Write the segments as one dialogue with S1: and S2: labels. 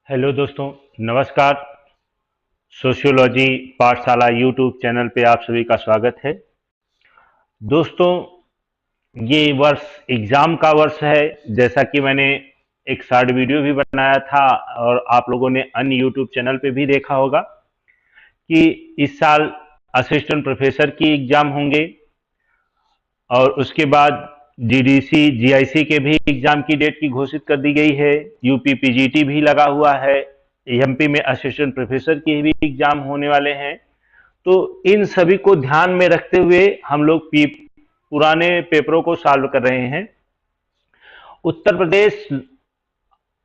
S1: Hello दोस्तों, नमस्कार। Sociology पाठशाला यूट्यूब चैनल पे आप सभी का स्वागत है। दोस्तों, ये वर्ष एग्ज़ाम का वर्ष है। जैसा कि मैंने एक शॉर्ट वीडियो भी बनाया था और आप लोगों ने अन्य यूट्यूब चैनल पे भी देखा होगा कि इस साल असिस्टेंट प्रोफेसर की एग्ज़ाम होंगे और उसके बाद जीडीसी जीआईसी के भी एग्ज़ाम की डेट की घोषित कर दी गई है। यूपी पीजीटी भी लगा हुआ है। एमपी में असिस्टेंट प्रोफेसर के भी एग्ज़ाम होने वाले हैं। तो इन सभी को ध्यान में रखते हुए हम लोग पुराने पेपरों को सॉल्व कर रहे हैं। उत्तर प्रदेश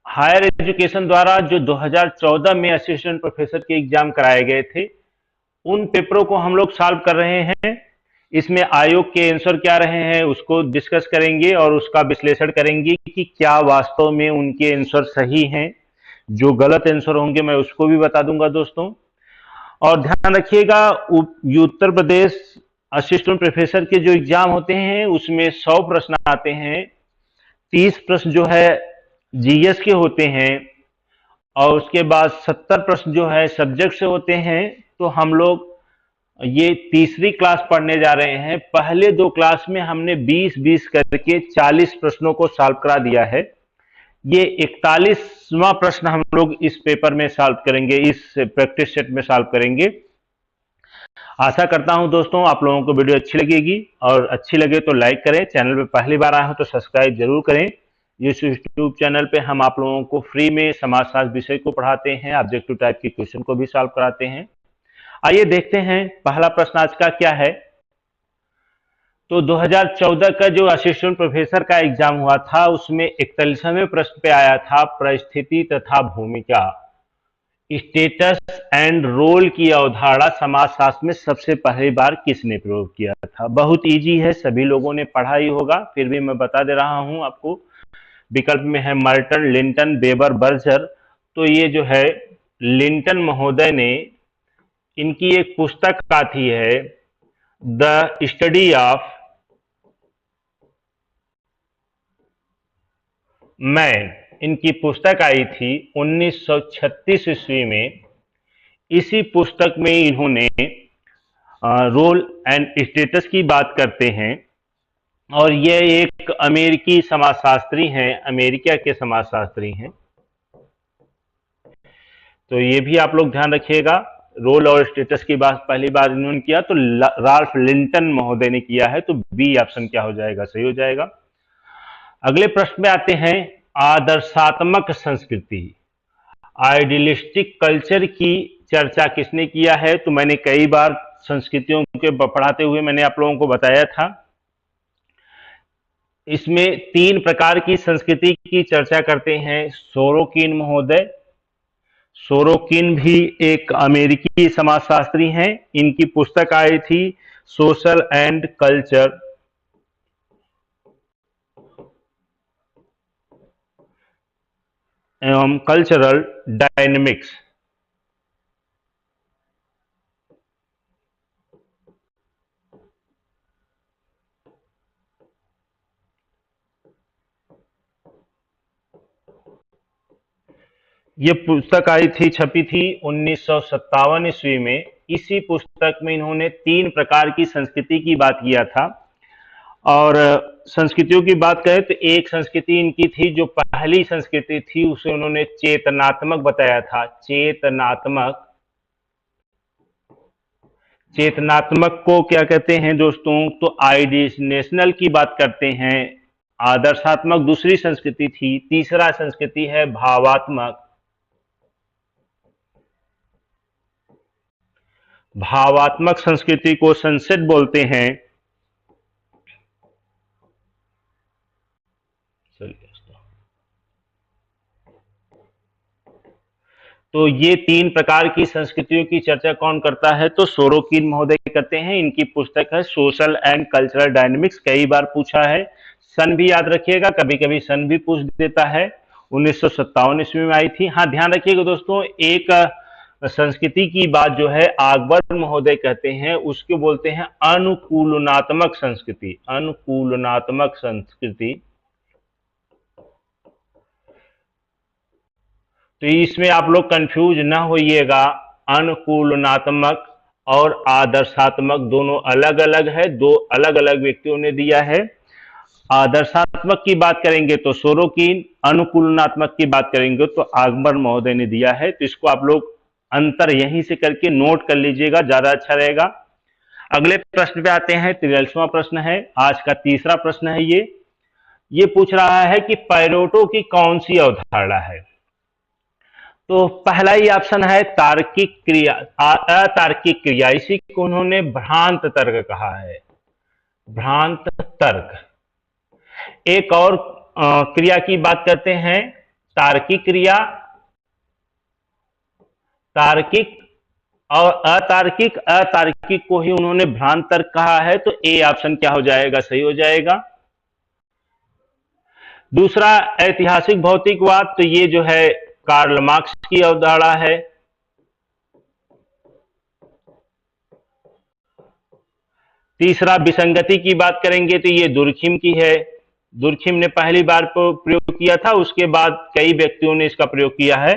S1: हायर एजुकेशन द्वारा जो 2014 में असिस्टेंट प्रोफेसर के एग्जाम कराए गए थे, उन पेपरों को हम लोग सॉल्व कर रहे हैं। इसमें आयोग के आंसर क्या रहे हैं उसको डिस्कस करेंगे और उसका विश्लेषण करेंगे कि क्या वास्तव में उनके आंसर सही हैं। जो गलत आंसर होंगे मैं उसको भी बता दूंगा दोस्तों। और ध्यान रखिएगा, उत्तर प्रदेश असिस्टेंट प्रोफेसर के जो एग्जाम होते हैं उसमें 100 प्रश्न आते हैं। 30 प्रश्न जो है जीएस के होते हैं और उसके बाद 70 प्रश्न जो है सब्जेक्ट से होते हैं। तो हम लोग ये तीसरी क्लास पढ़ने जा रहे हैं। पहले दो क्लास में हमने 20-20 करके 40 प्रश्नों को सॉल्व करा दिया है। ये 41वां प्रश्न हम लोग इस पेपर में सॉल्व करेंगे, इस प्रैक्टिस सेट में सॉल्व करेंगे। आशा करता हूं दोस्तों आप लोगों को वीडियो अच्छी लगेगी और अच्छी लगे तो लाइक करें। चैनल पे पहली बार आए हो तो सब्सक्राइब जरूर करें। इस यूट्यूब चैनल पे हम आप लोगों को फ्री में समाजशास्त्र विषय को पढ़ाते हैं, ऑब्जेक्टिव टाइप के क्वेश्चन को भी सॉल्व कराते हैं। आइए देखते हैं पहला प्रश्न आज का क्या है। तो 2014 का जो असिस्टेंट प्रोफेसर का एग्जाम हुआ था उसमें 41वें प्रश्न पे आया था, परिस्थिति तथा भूमिका, स्टेटस एंड रोल की अवधारणा समाजशास्त्र में सबसे पहली बार किसने प्रयोग किया था। बहुत इजी है, सभी लोगों ने पढ़ा ही होगा, फिर भी मैं बता दे रहा हूं आपको। विकल्प में है मर्टन, लिंटन, वेबर, बर्जर। तो ये जो है लिंटन महोदय ने, इनकी एक पुस्तक आती है द स्टडी ऑफ मैन। इनकी पुस्तक आई थी 1936 ईस्वी में। इसी पुस्तक में इन्होंने रोल एंड स्टेटस की बात करते हैं और ये एक अमेरिकी समाजशास्त्री हैं, अमेरिका के समाजशास्त्री हैं। तो ये भी आप लोग ध्यान रखिएगा, रोल और स्टेटस की बात पहली बार इन्होंने किया तो राल्फ लिंटन महोदय ने किया है। तो बी ऑप्शन क्या हो जाएगा, सही हो जाएगा। अगले प्रश्न में आते हैं, आदर्शात्मक संस्कृति, आइडियलिस्टिक कल्चर की चर्चा किसने किया है। तो मैंने कई बार संस्कृतियों के पढ़ाते हुए मैंने आप लोगों को बताया था। इसमें 3 प्रकार की संस्कृति की चर्चा करते हैं सोरोकिन महोदय। सोरोकिन भी एक अमेरिकी समाजशास्त्री हैं। इनकी पुस्तक आई थी सोशल एंड कल्चर एवं कल्चरल डायनेमिक्स। ये पुस्तक आई थी, छपी थी 1957 ईस्वी में। इसी पुस्तक में इन्होंने 3 प्रकार की संस्कृति की बात किया था। और संस्कृतियों की बात करें तो एक संस्कृति इनकी थी, जो पहली संस्कृति थी उसे उन्होंने चेतनात्मक बताया था। चेतनात्मक, चेतनात्मक को क्या कहते हैं दोस्तों, तो आइडिनेशनल की बात करते हैं। आदर्शात्मक दूसरी संस्कृति थी। तीसरा संस्कृति है भावात्मक। भावात्मक संस्कृति को सनसेट बोलते हैं। तो ये 3 प्रकार की संस्कृतियों की चर्चा कौन करता है, तो सोरोकिन महोदय करते हैं। इनकी पुस्तक है सोशल एंड कल्चरल डायनेमिक्स। कई बार पूछा है, सन भी याद रखिएगा, कभी कभी सन भी पूछ देता है। 1957 ईस्वी में आई थी। हाँ, ध्यान रखिएगा दोस्तों, एक संस्कृति की बात जो है आकबर महोदय कहते हैं, उसको बोलते हैं अनुकूलनात्मक संस्कृति। अनुकूलनात्मक संस्कृति। तो इसमें आप लोग कंफ्यूज ना होइएगा, अनुकूलनात्मक और आदर्शात्मक दोनों अलग अलग है, दो अलग अलग व्यक्तियों ने दिया है। आदर्शात्मक की बात करेंगे तो सोरोकिन, अनुकूलनात्मक की बात करेंगे तो आगमन महोदय ने दिया है। तो इसको आप लोग अंतर यहीं से करके नोट कर लीजिएगा, ज्यादा अच्छा रहेगा। अगले प्रश्न पे आते हैं, 43वां प्रश्न है, आज का तीसरा प्रश्न है। ये पूछ रहा है कि पैरेटो की कौन सी अवधारणा है। तो पहला ही ऑप्शन है तार्किक क्रिया, अतार्किक क्रिया, इसी को उन्होंने भ्रांत तर्क कहा है, भ्रांत तर्क। एक और क्रिया की बात करते हैं, तार्किक क्रिया, तार्किक और अतार्किक। अतार्किक को ही उन्होंने भ्रांत तर्क कहा है, तो ए ऑप्शन क्या हो जाएगा, सही हो जाएगा। दूसरा ऐतिहासिक भौतिकवाद, तो ये जो है कार्ल मार्क्स की अवधारणा है। तीसरा विसंगति की बात करेंगे तो ये दुर्खिम की है, दुर्खिम ने पहली बार प्रयोग किया था, उसके बाद कई व्यक्तियों ने इसका प्रयोग किया है।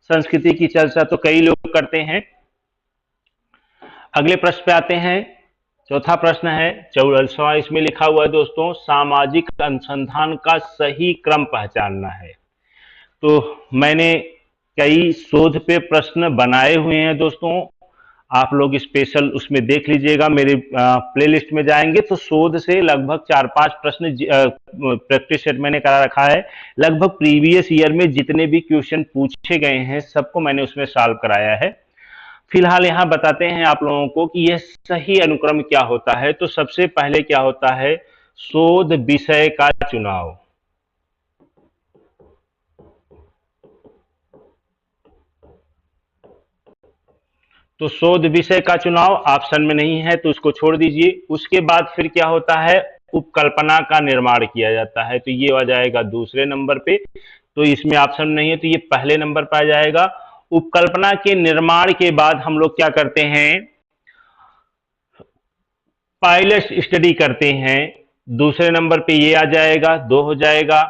S1: संस्कृति की चर्चा तो कई लोग करते हैं। अगले प्रश्न पे आते हैं, चौथा प्रश्न है 44वां, इसमें लिखा हुआ है दोस्तों, सामाजिक अनुसंधान का सही क्रम पहचानना है। तो मैंने कई शोध पे प्रश्न बनाए हुए हैं दोस्तों, आप लोग स्पेशल उसमें देख लीजिएगा, मेरे प्लेलिस्ट में जाएंगे तो शोध से लगभग 4-5 प्रश्न प्रैक्टिस सेट मैंने करा रखा है। लगभग प्रीवियस ईयर में जितने भी क्वेश्चन पूछे गए हैं सबको मैंने उसमें सॉल्व कराया है। फिलहाल यहाँ बताते हैं आप लोगों को कि यह सही अनुक्रम क्या होता है। तो सबसे पहले क्या होता है, शोध विषय का चुनाव। तो शोध विषय का चुनाव ऑप्शन में नहीं है तो उसको छोड़ दीजिए। उसके बाद फिर क्या होता है, उपकल्पना का निर्माण किया जाता है, तो ये आ जाएगा दूसरे नंबर पे। तो इसमें ऑप्शन नहीं है तो ये पहले नंबर पर आ जाएगा। उपकल्पना के निर्माण के बाद हम लोग क्या करते हैं, पायलट स्टडी करते हैं, दूसरे नंबर पे ये आ जाएगा, 2 हो जाएगा।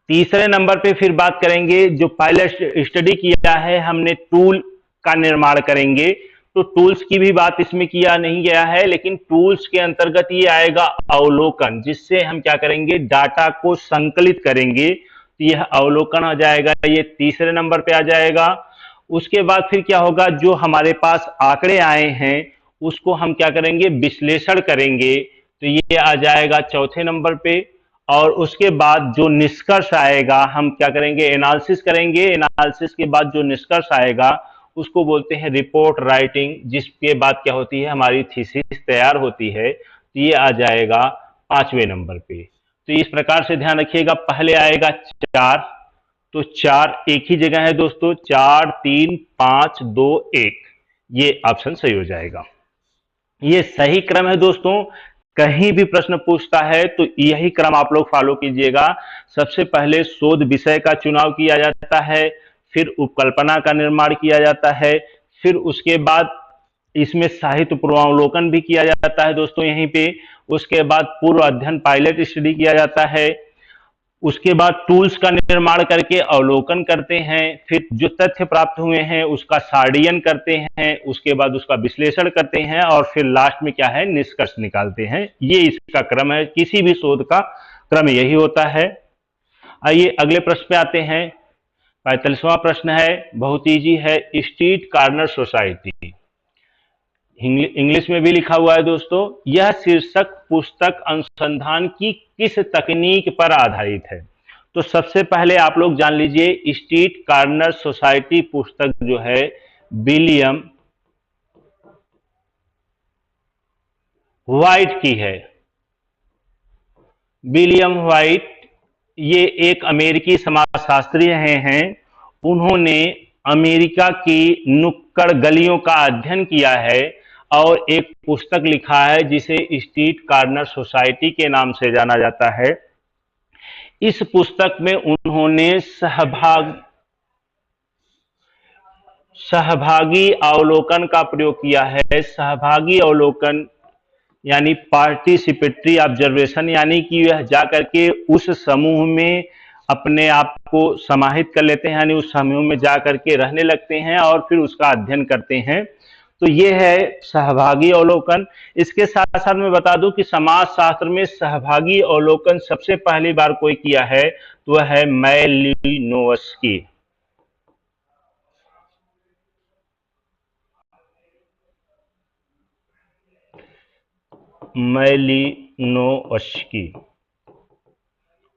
S1: तीसरे नंबर पे फिर बात करेंगे, जो पायलट स्टडी किया है हमने, टूल का निर्माण करेंगे। तो टूल्स की भी बात इसमें किया नहीं गया है, लेकिन टूल्स के अंतर्गत ये आएगा अवलोकन, जिससे हम क्या करेंगे, डाटा को संकलित करेंगे। तो यह अवलोकन आ जाएगा, ये तीसरे नंबर पे आ जाएगा। उसके बाद फिर क्या होगा, जो हमारे पास आंकड़े आए हैं उसको हम क्या करेंगे, विश्लेषण करेंगे, तो ये आ जाएगा चौथे नंबर पे। और उसके बाद जो निष्कर्ष आएगा हम क्या करेंगे, एनालिसिस करेंगे। एनालिसिस के बाद जो निष्कर्ष आएगा उसको बोलते हैं रिपोर्ट राइटिंग, जिसके बाद क्या होती है, हमारी थीसिस तैयार होती है। तो ये आ जाएगा 5वें नंबर पे। तो इस प्रकार से ध्यान रखिएगा, पहले आएगा 4, तो 4 एक ही जगह है दोस्तों, 4 3 5 2 1, ये ऑप्शन सही हो जाएगा। ये सही क्रम है दोस्तों, कहीं भी प्रश्न पूछता है तो यही क्रम आप लोग फॉलो कीजिएगा। सबसे पहले शोध विषय का चुनाव किया जाता है, फिर उपकल्पना का निर्माण किया जाता है, फिर उसके बाद इसमें साहित्य पूर्वावलोकन भी किया जाता है दोस्तों यहीं पे। उसके बाद पूर्व अध्ययन पायलट स्टडी किया जाता है। उसके बाद टूल्स का निर्माण करके अवलोकन करते हैं, फिर जो तथ्य प्राप्त हुए हैं उसका सारणीयन करते हैं, उसके बाद उसका विश्लेषण करते हैं, और फिर लास्ट में क्या है, निष्कर्ष निकालते हैं। ये इसका क्रम है, किसी भी शोध का क्रम यही होता है। आइए अगले प्रश्न पे आते हैं, 45वां प्रश्न है, बहुत ईजी है, स्ट्रीट कॉर्नर सोसाइटी, इंग्लिश में भी लिखा हुआ है दोस्तों। यह शीर्षक पुस्तक अनुसंधान की किस तकनीक पर आधारित है। तो सबसे पहले आप लोग जान लीजिए, स्ट्रीट कॉर्नर सोसाइटी पुस्तक जो है विलियम व्हाइट की है। विलियम व्हाइट ये एक अमेरिकी समाजशास्त्री हैं। उन्होंने अमेरिका की नुक्कड़ गलियों का अध्ययन किया है और एक पुस्तक लिखा है जिसे स्ट्रीट कॉर्नर सोसाइटी के नाम से जाना जाता है। इस पुस्तक में उन्होंने सहभागी अवलोकन का प्रयोग किया है। सहभागी अवलोकन यानी पार्टिसिपेटरी ऑब्जर्वेशन, यानी कि वह जाकर के उस समूह में अपने आप को समाहित कर लेते हैं, यानी उस समूह में जा करके रहने लगते हैं और फिर उसका अध्ययन करते हैं। तो ये है सहभागी अवलोकन। इसके साथ साथ मैं बता दूं कि समाज शास्त्र में सहभागी अवलोकन सबसे पहली बार कोई किया है तो वह है मैलिनोवस्की। मैलिनोवस्की।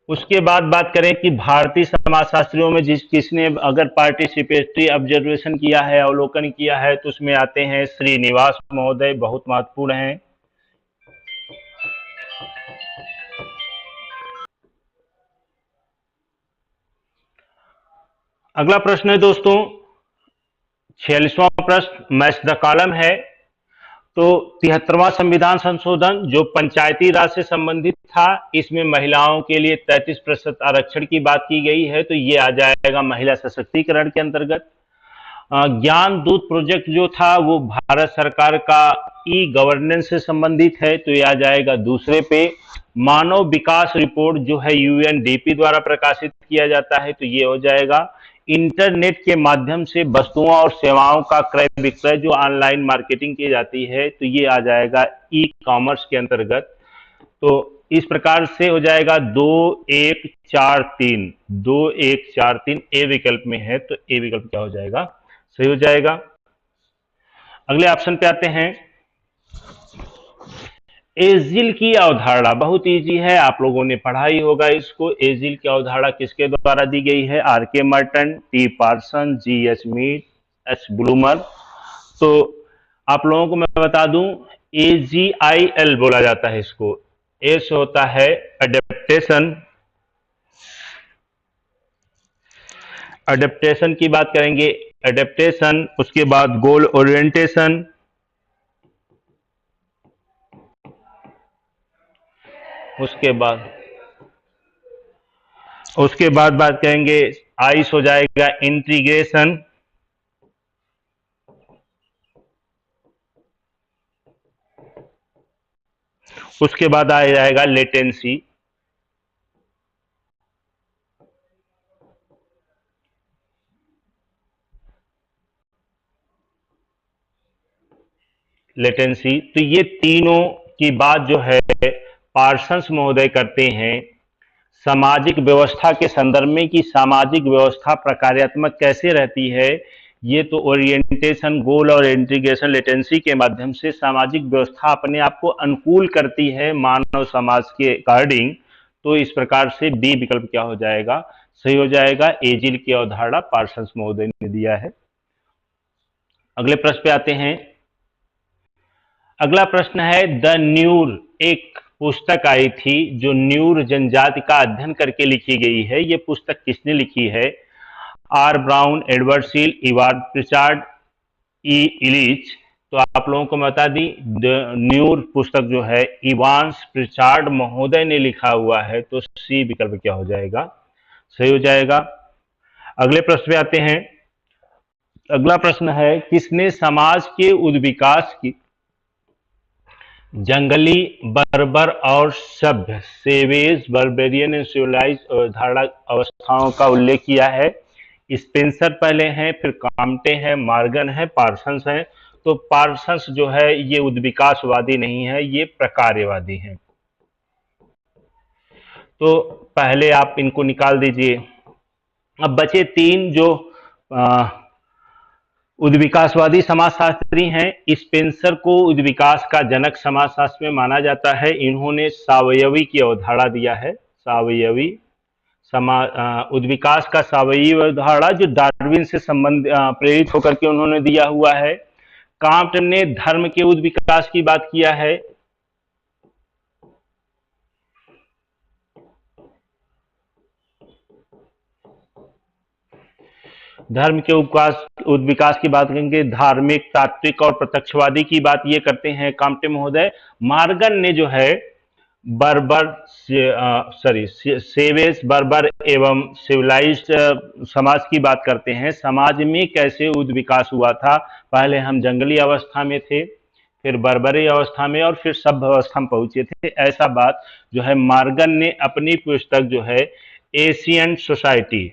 S1: उसके बाद बात करें कि भारतीय समाजशास्त्रियों में किसने अगर पार्टिसिपेटरी ऑब्जर्वेशन किया है, अवलोकन किया है, तो उसमें आते हैं श्रीनिवास महोदय, बहुत महत्वपूर्ण हैं। अगला प्रश्न है दोस्तों 46वां प्रश्न, मैच द कॉलम है। तो 73वां संविधान संशोधन जो पंचायती राज से संबंधित था, इसमें महिलाओं के लिए 33% आरक्षण की बात की गई है, तो ये आ जाएगा महिला सशक्तिकरण के अंतर्गत। ज्ञान दूत प्रोजेक्ट जो था वो भारत सरकार का ई गवर्नेंस से संबंधित है, तो ये आ जाएगा दूसरे पे। मानव विकास रिपोर्ट जो है यूएनडीपी द्वारा प्रकाशित किया जाता है, तो ये हो जाएगा। इंटरनेट के माध्यम से वस्तुओं और सेवाओं का क्रय विक्रय जो ऑनलाइन मार्केटिंग की जाती है, तो ये आ जाएगा ई कॉमर्स के अंतर्गत। तो इस प्रकार से हो जाएगा 2 1 4 3, 2 1 4 3 ए विकल्प में है, तो ए विकल्प क्या हो जाएगा, सही हो जाएगा। अगले ऑप्शन पे आते हैं। एजिल की अवधारणा बहुत इजी है, आप लोगों ने पढ़ा ही होगा इसको। एजिल की अवधारणा किसके द्वारा दी गई है? R K Merton, T Parsons, G H Mead, H Blumer. तो आप लोगों को मैं बता दूं AGIL बोला जाता है इसको। एस होता है अडेप्टेशन। अडेप्टेशन की बात करेंगे, अडेप्टेशन, उसके बाद गोल ओरिएंटेशन, उसके बाद बात करेंगे आइस हो जाएगा इंटीग्रेशन, उसके बाद आ जाएगा लेटेंसी। लेटेंसी, तो ये तीनों की बात जो है पार्सन्स महोदय करते हैं सामाजिक व्यवस्था के संदर्भ में कि सामाजिक व्यवस्था प्रकार्यात्मक कैसे रहती है। ये तो ओरिएंटेशन, गोल और इंटीग्रेशन, लेटेंसी के माध्यम से सामाजिक व्यवस्था अपने आप को अनुकूल करती है मानव समाज के अकॉर्डिंग। तो इस प्रकार से बी विकल्प क्या हो जाएगा, सही हो जाएगा। एजिल की अवधारणा पार्सन्स महोदय ने दिया है। अगले प्रश्न पे आते हैं। अगला प्रश्न है द न्यूर, एक पुस्तक आई थी जो न्यूर जनजाति का अध्ययन करके लिखी गई है। ये पुस्तक किसने लिखी है? R Brown, Edward Seal, Edward Pritchard, E Illich. तो आप लोगों को बता दी द न्यूर पुस्तक जो है इवांस प्रिचार्ड महोदय ने लिखा हुआ है, तो सी विकल्प क्या हो जाएगा, सही हो जाएगा। अगले प्रश्न पे आते हैं। अगला प्रश्न है किसने समाज के उद्विकास की जंगली, बर्बर और सभ्य, सेवेज, बर्बेरियन एंड सिविलाइज धारणा अवस्थाओं का उल्लेख किया है? स्पेंसर पहले हैं, फिर काम्टे हैं, मार्गन है, पार्सन्स हैं। तो पार्सन्स जो है ये उद्विकासवादी नहीं है, ये प्रकार्यवादी हैं। तो पहले आप इनको निकाल दीजिए। अब बचे तीन जो उद्विकासवादी समाजशास्त्री हैं। स्पेंसर को उद्विकास का जनक समाजशास्त्र में माना जाता है। इन्होंने सावयवी की अवधारणा दिया है। सावयवी उद्विकास का सावयवी अवधारणा जो डार्विन से संबंध प्रेरित होकर के उन्होंने दिया हुआ है। कांट ने धर्म के उद्विकास की बात किया है। धर्म के उद्विकास की बात करेंगे, धार्मिक, तात्विक और प्रत्यक्षवादी की बात ये करते हैं काम्टे महोदय। मार्गन ने जो है बर्बर सेवेज, बर्बर एवं सिविलाइज्ड समाज की बात करते हैं। समाज में कैसे उद्विकास हुआ था, पहले हम जंगली अवस्था में थे, फिर बर्बरी अवस्था में और फिर सभ्य अवस्था में पहुंचे थे, ऐसा बात जो है मार्गन ने अपनी पुस्तक जो है एशियंट सोसाइटी।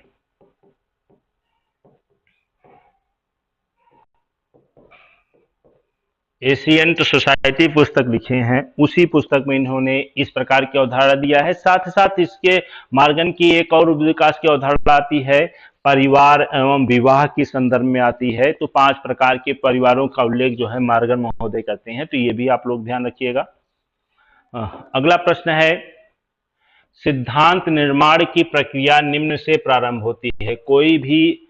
S1: एशियंट सोसाइटी पुस्तक लिखे हैं, उसी पुस्तक में इन्होंने इस प्रकार की अवधारणा दिया है। साथ ही साथ इसके मार्गन की एक और विकास की अवधारणा आती है, परिवार एवं विवाह की संदर्भ में आती है। तो 5 प्रकार के परिवारों का उल्लेख जो है मार्गन महोदय करते हैं, तो ये भी आप लोग ध्यान रखिएगा। अगला प्रश्न है, सिद्धांत निर्माण की प्रक्रिया निम्न से प्रारंभ होती है। कोई भी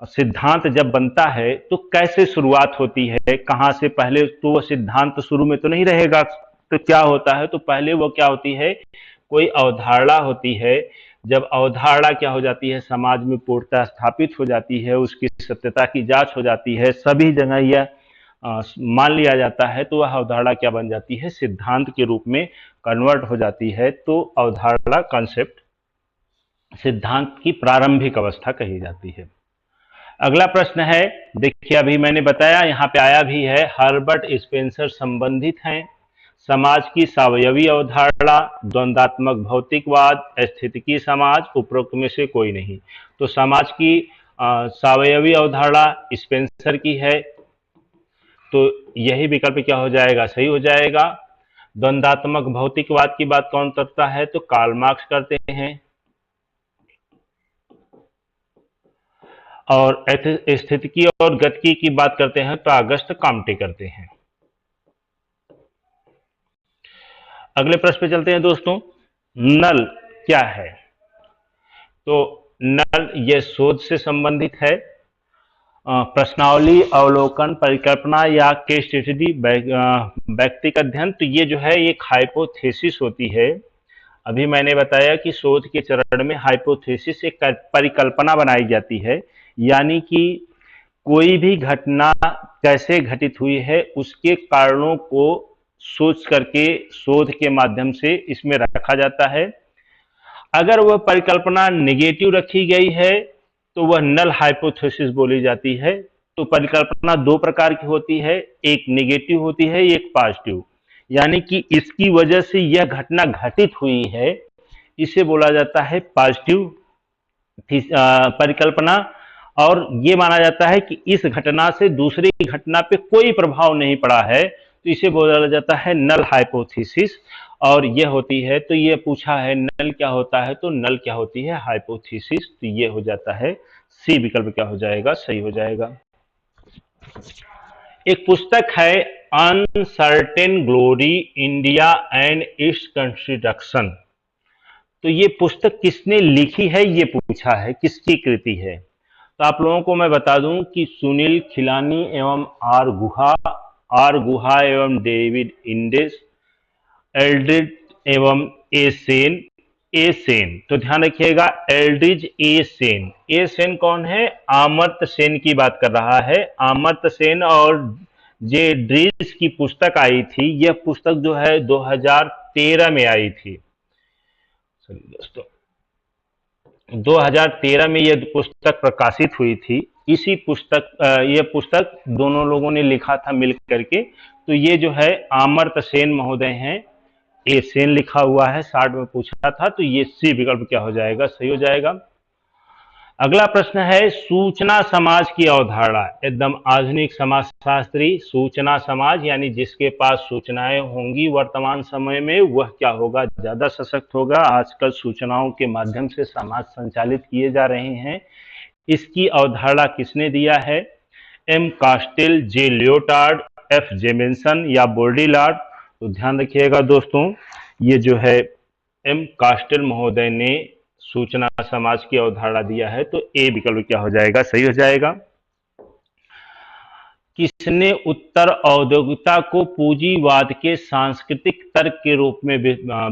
S1: सिद्धांत जब बनता है तो कैसे शुरुआत होती है, कहां से? पहले तो वह सिद्धांत शुरू में तो नहीं रहेगा, तो क्या होता है, तो पहले वो क्या होती है, कोई अवधारणा होती है। जब अवधारणा क्या हो जाती है, समाज में पूर्णतः स्थापित हो जाती है, उसकी सत्यता की जांच हो जाती है, सभी जगह यह मान लिया जाता है, तो वह अवधारणा क्या बन जाती है, सिद्धांत के रूप में कन्वर्ट हो जाती है। तो अवधारणा कॉन्सेप्ट सिद्धांत की प्रारंभिक अवस्था कही जाती है। अगला प्रश्न है, देखिए अभी मैंने बताया, यहाँ पे आया भी है, हर्बर्ट स्पेंसर संबंधित हैं। समाज की सावयवी अवधारणा, द्वंद्वात्मक भौतिकवाद, स्थितिकी समाज, उपरोक्त में से कोई नहीं। तो समाज की सावयवी अवधारणा स्पेंसर की है, तो यही विकल्प क्या हो जाएगा, सही हो जाएगा। द्वंद्वात्मक भौतिकवाद की बात कौन करता है, तो कार्ल मार्क्स करते हैं। और स्थितिकी और गतिकी की बात करते हैं तो अगस्त काम्टे करते हैं। अगले प्रश्न पे चलते हैं दोस्तों, नल क्या है? तो नल ये शोध से संबंधित है। प्रश्नावली, अवलोकन, परिकल्पना या केस स्टडी, व्यक्तिगत अध्ययन। तो ये जो है एक हाइपोथेसिस होती है। अभी मैंने बताया कि शोध के चरण में हाइपोथेसिस एक परिकल्पना बनाई जाती है, यानी कि कोई भी घटना कैसे घटित हुई है उसके कारणों को सोच करके शोध के माध्यम से इसमें रखा जाता है। अगर वह परिकल्पना नेगेटिव रखी गई है तो वह नल हाइपोथेसिस बोली जाती है। तो परिकल्पना 2 प्रकार की होती है, एक नेगेटिव होती है, एक पॉजिटिव, यानी कि इसकी वजह से यह घटना घटित हुई है, इसे बोला जाता है पॉजिटिव परिकल्पना। और ये माना जाता है कि इस घटना से दूसरी घटना पे कोई प्रभाव नहीं पड़ा है, तो इसे बोला जाता है नल हाइपोथेसिस। और यह होती है, तो ये पूछा है नल क्या होता है, तो नल क्या होती है, हाइपोथेसिस। तो ये हो जाता है सी विकल्प क्या हो जाएगा, सही हो जाएगा। एक पुस्तक है uncertain glory, India and its construction. तो ये पुस्तक किसने लिखी है, ये पूछा है, किसकी कृति है? तो आप लोगों को मैं बता दूं कि सुनील खिलानी एवं आर गुहा एवं डेविड इंडेस, एल्ड्रिज एवं ए सेन। तो ध्यान रखिएगा, एल्ड्रिज ए सेन। ए सेन कौन है? अमर्त्य सेन की बात कर रहा है। अमर्त्य सेन और जे ड्रीज की पुस्तक आई थी, यह पुस्तक जो है 2013 में आई थी। दोस्तों 2013 में यह पुस्तक प्रकाशित हुई थी। इसी पुस्तक यह पुस्तक दोनों लोगों ने लिखा था मिल करके। तो ये जो है अमर्त्य सेन महोदय हैं, ए सेन लिखा हुआ है, 60 में पूछा था, तो ये सी विकल्प क्या हो जाएगा, सही हो जाएगा। अगला प्रश्न है, सूचना समाज की अवधारणा। एकदम आधुनिक समाजशास्त्री, सूचना समाज यानी जिसके पास सूचनाएं होंगी वर्तमान समय में वह क्या होगा, ज्यादा सशक्त होगा। आजकल सूचनाओं के माध्यम से समाज संचालित किए जा रहे हैं। इसकी अवधारणा किसने दिया है? एम कास्टेल, जे लियोटार्ड, एफ जेमिन्सन या बोर्डिलार्ड। तो ध्यान रखिएगा दोस्तों, ये जो है एम कास्टेल महोदय ने सूचना समाज की अवधारणा दिया है। तो ए विकल्प क्या हो जाएगा, सही हो जाएगा। किसने उत्तर औद्योगिकता को पूंजीवाद के सांस्कृतिक तर्क के रूप में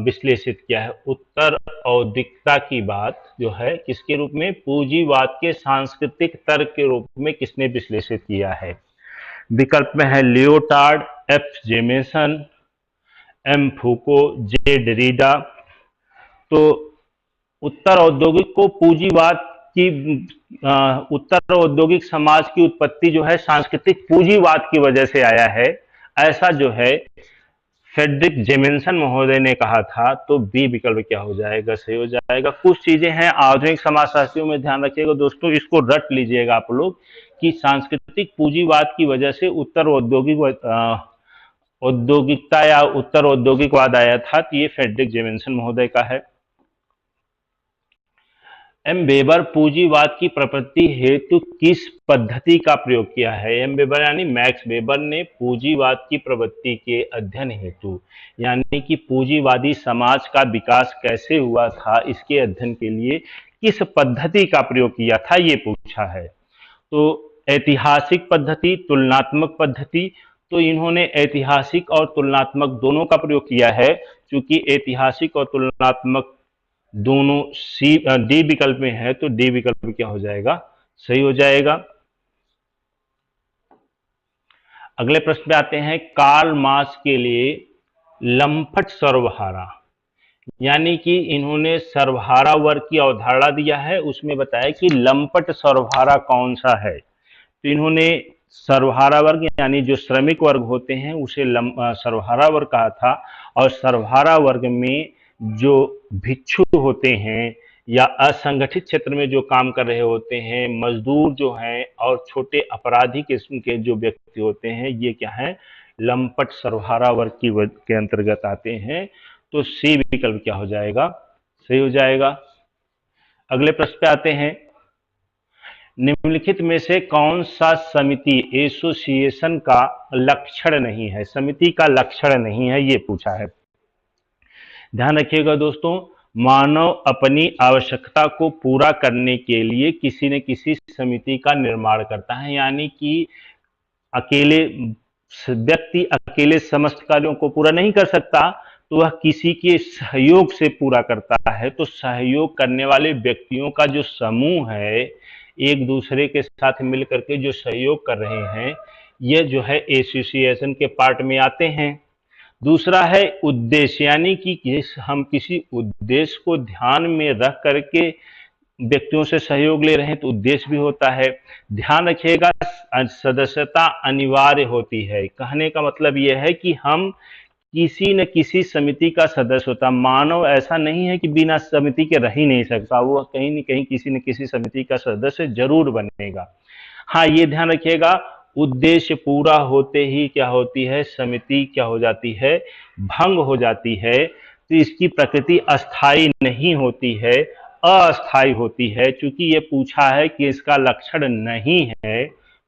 S1: विश्लेषित किया है? उत्तर औद्योगिकता की बात जो है किसके रूप में? पूंजीवाद के सांस्कृतिक तर्क के रूप में किसने विश्लेषित किया है? विकल्प में है लियोटार्ड, एफ जेमेसन, एम फूको, जे डेरिडा। तो उत्तर औद्योगिक को पूंजीवाद की उत्तर औद्योगिक समाज की उत्पत्ति जो है सांस्कृतिक पूंजीवाद की वजह से आया है, ऐसा जो है फ्रेडरिक जेमिन्सन महोदय ने कहा था, तो बी विकल्प क्या हो जाएगा, सही हो जाएगा। कुछ चीजें हैं आधुनिक समाजशास्त्रियों में, ध्यान रखिएगा दोस्तों, इसको रट लीजिएगा आप लोग कि सांस्कृतिक पूंजीवाद की वजह से उत्तर औद्योगिकता या उत्तर औद्योगिकवाद आया था, तो ये फ्रेडरिक जेमिन्सन महोदय का है। एम वेबर पूंजीवाद की प्रपत्ति हेतु किस पद्धति का प्रयोग किया है। एम वेबर यानी मैक्स वेबर ने पूंजीवाद की प्रवृत्ति के अध्ययन हेतु, यानी कि पूंजीवादी समाज का विकास कैसे हुआ था, इसके अध्ययन के लिए किस पद्धति का प्रयोग किया था, ये पूछा है। तो ऐतिहासिक पद्धति, तुलनात्मक पद्धति, तो इन्होंने ऐतिहासिक और तुलनात्मक दोनों का प्रयोग किया है। चूंकि ऐतिहासिक और तुलनात्मक दोनों डी विकल्प में है, तो डी विकल्प क्या हो जाएगा, सही हो जाएगा। अगले प्रश्न पे आते हैं। कार्ल मार्क्स के लिए लंपट सर्वहारा, यानी कि इन्होंने सर्वहारा वर्ग की अवधारणा दिया है, उसमें बताया कि लंपट सर्वहारा कौन सा है। तो इन्होंने सर्वहारा वर्ग यानी जो श्रमिक वर्ग होते हैं उसे सर्वहारा वर्ग कहा था। और सर्वहारा वर्ग में जो भिक्षु होते हैं या असंगठित क्षेत्र में जो काम कर रहे होते हैं, मजदूर जो हैं और छोटे अपराधी किस्म के जो व्यक्ति होते हैं, ये क्या है, लंपट सर्वहारा वर्ग के अंतर्गत आते हैं। तो सी विकल्प क्या हो जाएगा, सही हो जाएगा। अगले प्रश्न पे आते हैं। निम्नलिखित में से कौन सा समिति एसोसिएशन का लक्षण नहीं है, समिति का लक्षण नहीं है, ये पूछा है। ध्यान रखिएगा दोस्तों, मानव अपनी आवश्यकता को पूरा करने के लिए किसी न किसी समिति का निर्माण करता है, यानी कि अकेले व्यक्ति अकेले समस्त कार्यों को पूरा नहीं कर सकता, तो वह किसी के सहयोग से पूरा करता है। तो सहयोग करने वाले व्यक्तियों का जो समूह है, एक दूसरे के साथ मिलकर के जो सहयोग कर रहे हैं, ये जो है एसोसिएशन के पार्ट में आते हैं। दूसरा है उद्देश्य, यानी कि हम किसी उद्देश्य को ध्यान में रख करके व्यक्तियों से सहयोग ले रहे हैं, तो उद्देश्य भी होता है। ध्यान रखिएगा, सदस्यता अनिवार्य होती है। कहने का मतलब यह है कि हम किसी न किसी समिति का सदस्य होता, मानव ऐसा नहीं है कि बिना समिति के रह ही नहीं सकता, वो कहीं न कहीं किसी न किसी समिति का सदस्य जरूर बनेगा। हाँ, ये ध्यान रखिएगा, उद्देश्य पूरा होते ही क्या होती है, समिति क्या हो जाती है, भंग हो जाती है। तो इसकी प्रकृति अस्थाई नहीं होती है, अस्थाई होती है। चूंकि ये पूछा है कि इसका लक्षण नहीं है,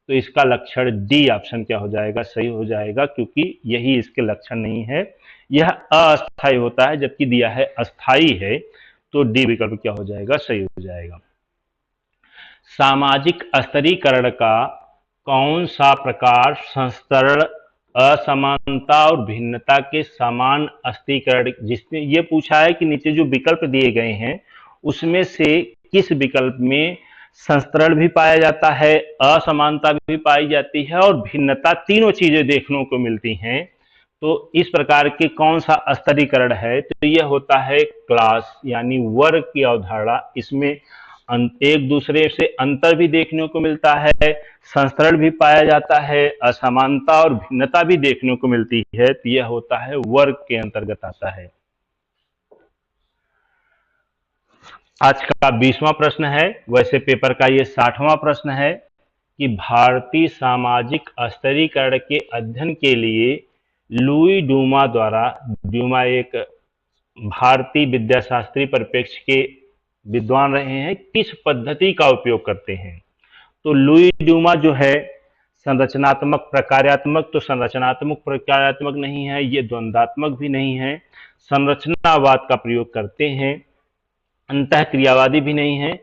S1: तो इसका लक्षण डी ऑप्शन क्या हो जाएगा, सही हो जाएगा, क्योंकि यही इसके लक्षण नहीं है, यह अस्थाई होता है, जबकि दिया है अस्थाई है। तो डी विकल्प क्या हो जाएगा, सही हो जाएगा। सामाजिक स्तरीकरण का कौन सा प्रकार संस्तरण, असमानता और भिन्नता के समान स्तरीकरण, जिसमें ये पूछा है कि नीचे जो विकल्प दिए गए हैं उसमें से किस विकल्प में संस्तरण भी पाया जाता है, असमानता भी पाई जाती है और भिन्नता, तीनों चीजें देखने को मिलती हैं। तो इस प्रकार के कौन सा स्तरीकरण है, तो यह होता है क्लास यानी वर्ग की अवधारणा। इसमें एक दूसरे से अंतर भी देखने को मिलता है, संस्तरण भी पाया जाता है, असमानता और भिन्नता भी देखने को मिलती है, तो यह होता है वर्ग के अंतर्गत आता है। आज का 20वां प्रश्न है, वैसे पेपर का ये 60वां प्रश्न है कि भारतीय सामाजिक स्तरीकरण के अध्ययन के लिए लुई डूमा द्वारा, डूमा एक भारतीय विद्याशास्त्री परिप्रेक्ष्य के विद्वान रहे हैं, किस पद्धति का उपयोग करते हैं। तो लुई डूमा जो है संरचनात्मक प्रकार्यात्मक, तो संरचनात्मक प्रकार्यात्मक नहीं है, ये द्वंद्वात्मक भी नहीं है, संरचनावाद का प्रयोग करते हैं, अंतःक्रियावादी भी नहीं है,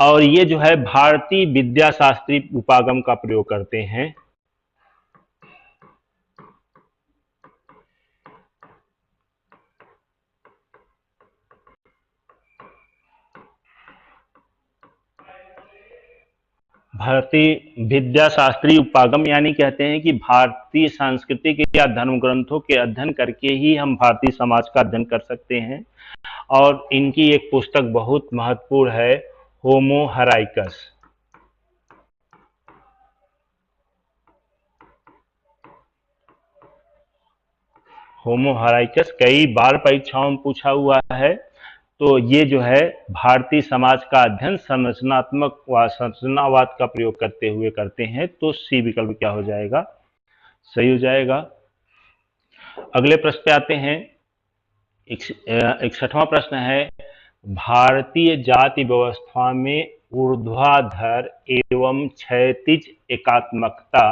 S1: और ये जो है भारतीय विद्याशास्त्री उपागम का प्रयोग करते हैं। भारतीय विद्याशास्त्री उपागम यानी कहते हैं कि भारतीय सांस्कृतिक या धर्म ग्रंथों के अध्ययन करके ही हम भारतीय समाज का अध्ययन कर सकते हैं। और इनकी एक पुस्तक बहुत महत्वपूर्ण है, होमो हराइकस। होमो इरेक्टस कई बार परीक्षाओं में पूछा हुआ है। तो ये जो है भारतीय समाज का अध्ययन संरचनात्मक व संरचनावाद का प्रयोग करते हुए करते हैं। तो सी विकल्प क्या हो जाएगा, सही हो जाएगा। अगले प्रश्न पे आते हैं। 61वां प्रश्न है, भारतीय जाति व्यवस्था में ऊर्ध्वाधर एवं क्षैतिज एकात्मकता,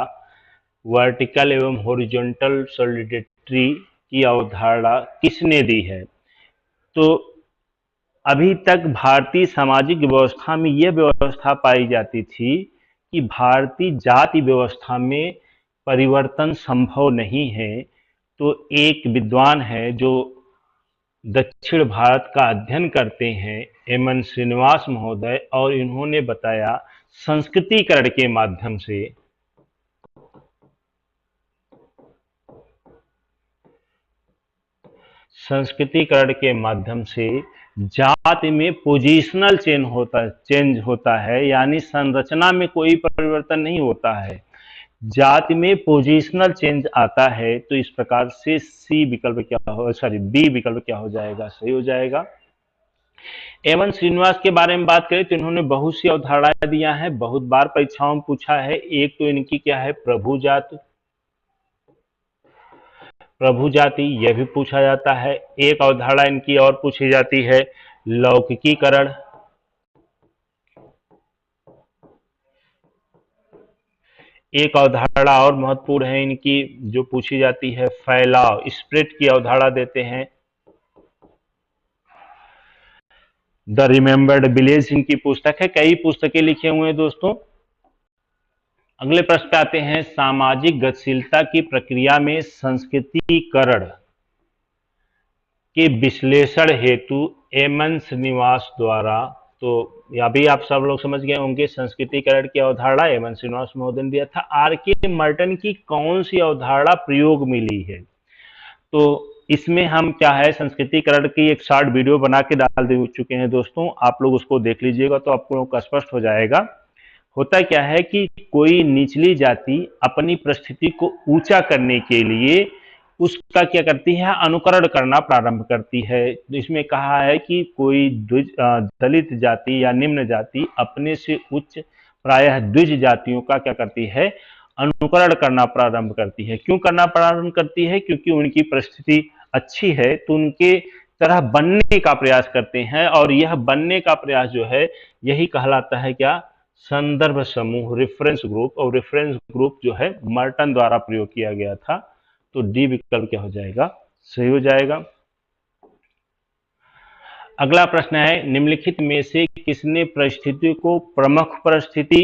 S1: वर्टिकल एवं हॉरिजॉन्टल सॉलिडिटी की अवधारणा किसने दी है? तो अभी तक भारतीय सामाजिक व्यवस्था में यह व्यवस्था पाई जाती थी कि भारतीय जाति व्यवस्था में परिवर्तन संभव नहीं है। तो एक विद्वान है जो दक्षिण भारत का अध्ययन करते हैं, एम.एन. श्रीनिवास महोदय, और इन्होंने बताया संस्कृतिकरण के माध्यम से जाति में पोजिशनल चेंज होता है, यानी संरचना में कोई परिवर्तन नहीं होता है, जाति में पोजिशनल चेंज आता है। तो इस प्रकार से सी विकल्प क्या हो, सॉरी बी विकल्प क्या हो जाएगा, सही हो जाएगा। एम.एन. श्रीनिवास के बारे में बात करें तो इन्होंने बहुत सी अवधारणाएं दिया है, बहुत बार परीक्षाओं में पूछा है। एक तो इनकी क्या है, प्रभु जाति, यह भी पूछा जाता है। एक अवधारणा इनकी और पूछी जाती है, लौकिकीकरण। एक अवधारणा और महत्वपूर्ण है इनकी जो पूछी जाती है, फैलाव, स्प्रेड की अवधारणा देते हैं। द रिमेम्बर्ड विलेज इनकी पुस्तक है, कई पुस्तकें लिखे हुए हैं दोस्तों। अगले प्रश्न पे आते हैं, सामाजिक गतिशीलता की प्रक्रिया में संस्कृतिकरण के विश्लेषण हेतु एम.एन. श्रीनिवास द्वारा, तो या भी आप सब लोग समझ गए होंगे, संस्कृतिकरण की अवधारणा एम.एन. श्रीनिवास महोदय ने दिया था। आर.के. मर्टन की कौन सी अवधारणा प्रयोग मिली है? तो इसमें हम क्या है, संस्कृतिकरण की एक शॉर्ट वीडियो बना के डाल दे चुके हैं दोस्तों, आप लोग उसको देख लीजिएगा तो आपको स्पष्ट हो जाएगा। होता क्या है कि कोई निचली जाति अपनी परिस्थिति को ऊंचा करने के लिए उसका क्या करती है, अनुकरण करना प्रारंभ करती है। इसमें कहा है कि कोई दलित जाति या निम्न जाति अपने से उच्च प्रायः द्विज जातियों का क्या करती है, अनुकरण करना प्रारंभ करती है। क्यों करना प्रारंभ करती है? क्योंकि उनकी परिस्थिति अच्छी है तो उनके तरह बनने का प्रयास करते हैं, और यह बनने का प्रयास जो है यही कहलाता है क्या, संदर्भ समूह, रेफरेंस ग्रुप। और रेफरेंस ग्रुप जो है मर्टन द्वारा प्रयोग किया गया था। तो डी विकल्प क्या हो जाएगा, सही हो जाएगा। अगला प्रश्न है, निम्नलिखित में से किसने परिस्थिति को प्रमुख परिस्थिति,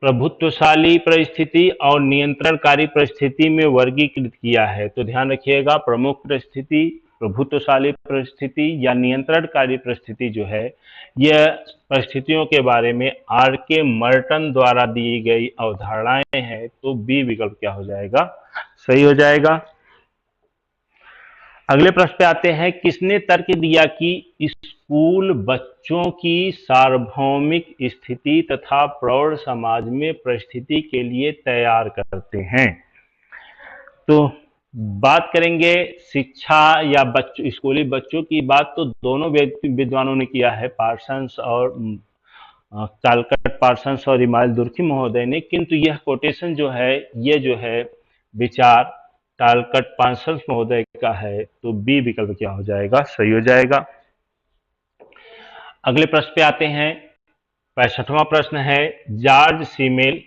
S1: प्रभुत्वशाली परिस्थिति और नियंत्रणकारी परिस्थिति में वर्गीकृत किया है? तो ध्यान रखिएगा, प्रमुख परिस्थिति, प्रभुत्वशाली परिस्थिति या नियंत्रणकारी परिस्थिति जो है, यह परिस्थितियों के बारे में आर.के. मर्टन द्वारा दी गई अवधारणाएं हैं। तो बी विकल्प क्या हो जाएगा, सही हो जाएगा। अगले प्रश्न पे आते हैं, किसने तर्क दिया कि स्कूल बच्चों की सार्वभौमिक स्थिति तथा प्रौढ़ समाज में परिस्थिति के लिए तैयार करते हैं? तो बात करेंगे शिक्षा या स्कूली बच्चों की बात, तो दोनों विद्वानों ने किया है, पार्सन्स और कालकट पार्सन्स और इमाल दुर्खी महोदय ने। किंतु यह कोटेशन जो है, ये जो है विचार कालकट पार्सन्स महोदय का है। तो बी विकल्प क्या हो जाएगा, सही हो जाएगा। अगले प्रश्न पे आते हैं। 65वां प्रश्न है, जॉर्ज सीमेल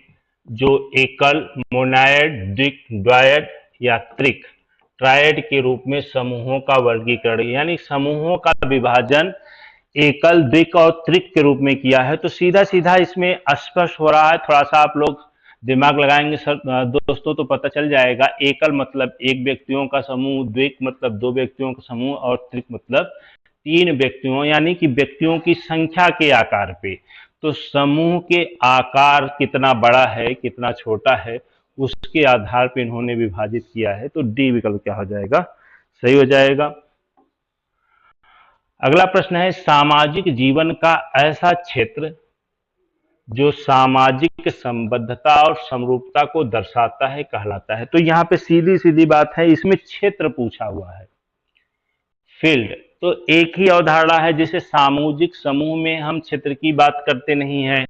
S1: जो एकल, मोनायड, द्वैड या त्रिक, ट्रायड के रूप में समूहों का वर्गीकरण यानी समूहों का विभाजन एकल, द्विक और त्रिक के रूप में किया है। तो सीधा सीधा इसमें स्पष्ट हो रहा है, थोड़ा सा आप लोग दिमाग लगाएंगे दोस्तों तो पता चल जाएगा। एकल मतलब एक व्यक्तियों का समूह, द्विक मतलब दो व्यक्तियों का समूह, और त्रिक मतलब तीन व्यक्तियों, यानी कि व्यक्तियों की संख्या के आकार पे। तो समूह के आकार कितना बड़ा है कितना छोटा है उसके आधार पर इन्होंने विभाजित किया है। तो डी विकल्प क्या हो जाएगा, सही हो जाएगा। अगला प्रश्न है, सामाजिक जीवन का ऐसा क्षेत्र जो सामाजिक संबद्धता और समरूपता को दर्शाता है कहलाता है। तो यहाँ पे सीधी सीधी बात है, इसमें क्षेत्र पूछा हुआ है, फील्ड। तो एक ही अवधारणा है जिसे सामूहिक समूह में हम क्षेत्र की बात करते नहीं है,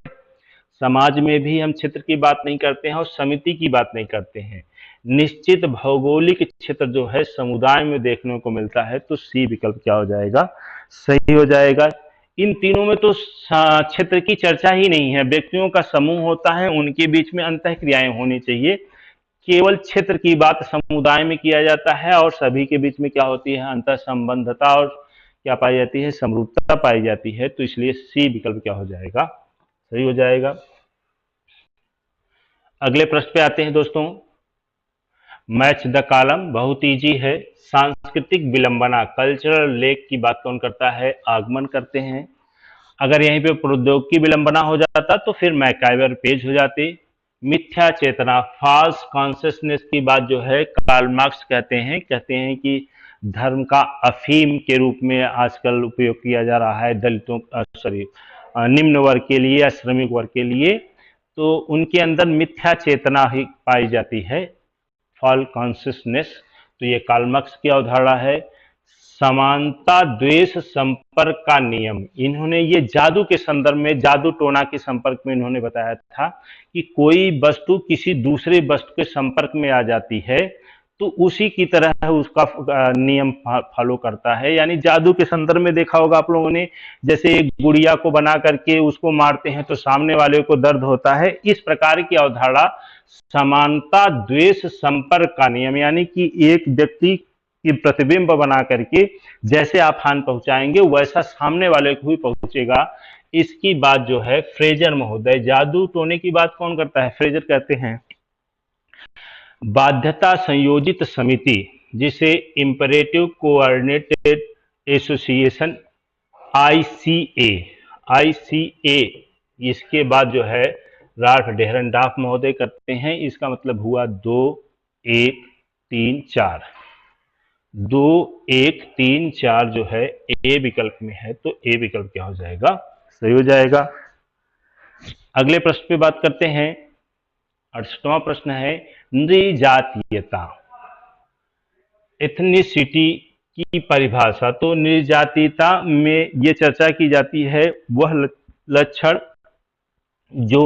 S1: समाज में भी हम क्षेत्र की बात नहीं करते हैं और समिति की बात नहीं करते हैं। निश्चित भौगोलिक क्षेत्र जो है समुदाय में देखने को मिलता है। तो सी विकल्प क्या हो जाएगा, सही हो जाएगा। इन तीनों में तो क्षेत्र की चर्चा ही नहीं है, व्यक्तियों का समूह होता है, उनके बीच में अंतःक्रियाएं होनी चाहिए। केवल क्षेत्र की बात समुदाय में किया जाता है और सभी के बीच में क्या होती है, अंतर संबंधता और क्या पाई जाती है, समरूपता पाई जाती है। तो इसलिए सी विकल्प क्या हो जाएगा, सही हो जाएगा। अगले प्रश्न पे आते हैं दोस्तों। मैच द कॉलम बहुत इजी है। सांस्कृतिक विलंबना, कल्चरल लेक की बात कौन करता है, आगमन करते हैं। अगर यहीं पे प्रौद्योगिकी विलंबना हो जाता तो फिर मैकाइवर पेज हो जाते। मिथ्या चेतना, फॉल्स कॉन्शियसनेस की बात जो है कार्ल मार्क्स कहते हैं कि धर्म का अफीम के रूप में आजकल उपयोग किया जा रहा है दलितों निम्न वर्ग के लिए या श्रमिक वर्ग के लिए। तो उनके अंदर मिथ्या चेतना ही पाई जाती है, फॉल कॉन्शियसनेस। तो ये कार्ल मार्क्स की अवधारणा है। समानता द्वेष संपर्क का नियम, इन्होंने ये जादू के संदर्भ में, जादू टोना के संपर्क में इन्होंने बताया था कि कोई वस्तु किसी दूसरे वस्तु के संपर्क में आ जाती है तो उसी की तरह उसका नियम फॉलो करता है। यानी जादू के संदर्भ में देखा होगा आप लोगों ने, जैसे एक गुड़िया को बना करके उसको मारते हैं तो सामने वाले को दर्द होता है। इस प्रकार की अवधारणा समानता द्वेष संपर्क का नियम, यानी कि एक व्यक्ति की प्रतिबिंब बना करके जैसे आप हानि पहुंचाएंगे वैसा सामने वाले को भी पहुंचेगा। इसकी बात जो है फ्रेजर महोदय, जादू टोने की बात कौन करता है, फ्रेजर कहते हैं। बाध्यता संयोजित समिति, जिसे इंपरेटिव कोऑर्डिनेटेड एसोसिएशन आईसीए, इसके बाद जो है राल्फ डेहरनडॉर्फ महोदय करते हैं। इसका मतलब हुआ 2 1 3 4, 2 1 3 4 जो है ए विकल्प में है। तो ए विकल्प क्या हो जाएगा, सही हो जाएगा। अगले प्रश्न पे बात करते हैं। 68वां प्रश्न है नृजातीयता, एथनिसिटी की परिभाषा। तो नृजातीयता में ये चर्चा की जाती है वह लक्षण जो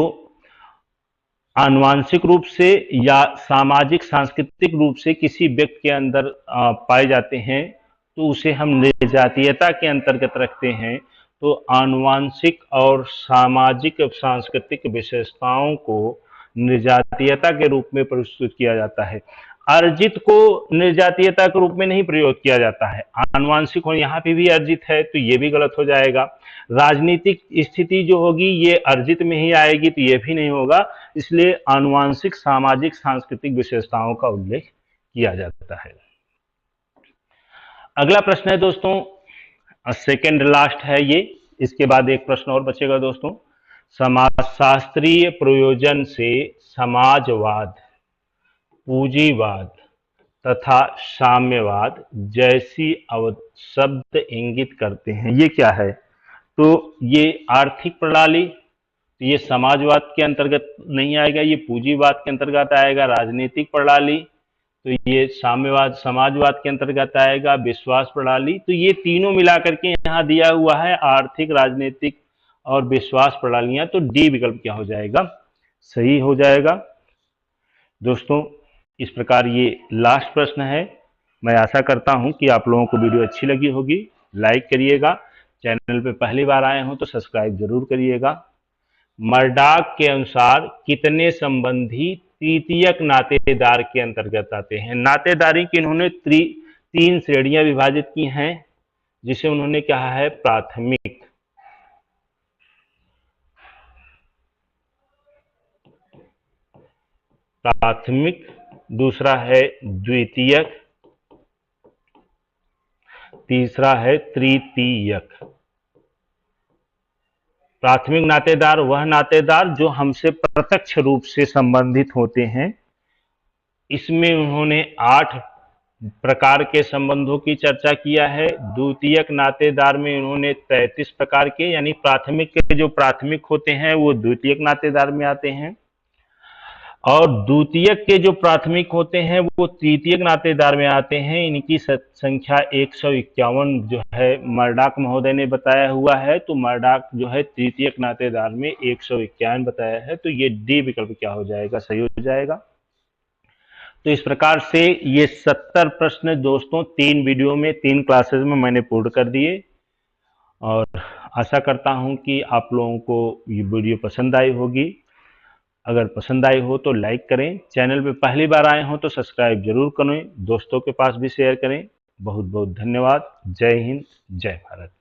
S1: आनुवांशिक रूप से या सामाजिक सांस्कृतिक रूप से किसी व्यक्ति के अंदर पाए जाते हैं तो उसे हम नृजातीयता के अंतर्गत रखते हैं। तो आनुवांशिक और सामाजिक सांस्कृतिक विशेषताओं को नृजातीयता के रूप में प्रस्तुत किया जाता है। अर्जित को नृजातीयता के रूप में नहीं प्रयोग किया जाता है, आनुवांशिक हो यहाँ पे भी अर्जित है तो ये भी गलत हो जाएगा। राजनीतिक स्थिति जो होगी ये अर्जित में ही आएगी तो ये भी नहीं होगा। इसलिए आनुवांशिक सामाजिक सांस्कृतिक विशेषताओं का उल्लेख किया जाता है। अगला प्रश्न है दोस्तों, सेकेंड लास्ट है ये, इसके बाद एक प्रश्न और बचेगा दोस्तों। समाजशास्त्रीय प्रयोजन से समाजवाद, पूंजीवाद तथा साम्यवाद जैसी शब्द इंगित करते हैं, ये क्या है। तो ये आर्थिक प्रणाली, तो ये समाजवाद के अंतर्गत नहीं आएगा, ये पूंजीवाद के अंतर्गत आएगा। राजनीतिक प्रणाली तो ये साम्यवाद समाजवाद के अंतर्गत आएगा। विश्वास प्रणाली, तो ये तीनों मिलाकर के यहाँ दिया हुआ है, आर्थिक राजनीतिक और विश्वास प्रणालियां। तो डी विकल्प क्या हो जाएगा, सही हो जाएगा। दोस्तों इस प्रकार ये लास्ट प्रश्न है। मैं आशा करता हूं कि आप लोगों को वीडियो अच्छी लगी होगी। लाइक करिएगा, चैनल पे पहली बार आए हो तो सब्सक्राइब जरूर करिएगा। मर्डॉक के अनुसार कितने संबंधी तृतीयक नातेदार के अंतर्गत आते हैं। नातेदारी की इन्होंने 3 श्रेणियां विभाजित की हैं, जिसे उन्होंने कहा है प्राथमिक, दूसरा है द्वितीयक, तीसरा है तृतीयक। प्राथमिक नातेदार वह नातेदार जो हमसे प्रत्यक्ष रूप से संबंधित होते हैं। इसमें उन्होंने 8 प्रकार के संबंधों की चर्चा किया है। द्वितीयक नातेदार में इन्होंने 33 प्रकार के, यानी प्राथमिक के जो प्राथमिक होते हैं वो द्वितीयक नातेदार में आते हैं, और द्वितीयक के जो प्राथमिक होते हैं वो तृतीयक नातेदार में आते हैं। इनकी संख्या 151 जो है मर्डॉक महोदय ने बताया हुआ है। तो मर्डॉक जो है तृतीयक नातेदार में 151 बताया है। तो ये डी विकल्प क्या हो जाएगा, सही हो जाएगा। तो इस प्रकार से ये 70 प्रश्न दोस्तों 3 वीडियो में 3 क्लासेस में मैंने पूर्ण कर दिए, और आशा करता हूं कि आप लोगों को ये वीडियो पसंद आई होगी। अगर पसंद आई हो तो लाइक करें, चैनल पे पहली बार आए हो तो सब्सक्राइब जरूर करें, दोस्तों के पास भी शेयर करें। बहुत बहुत धन्यवाद। जय हिंद, जय भारत।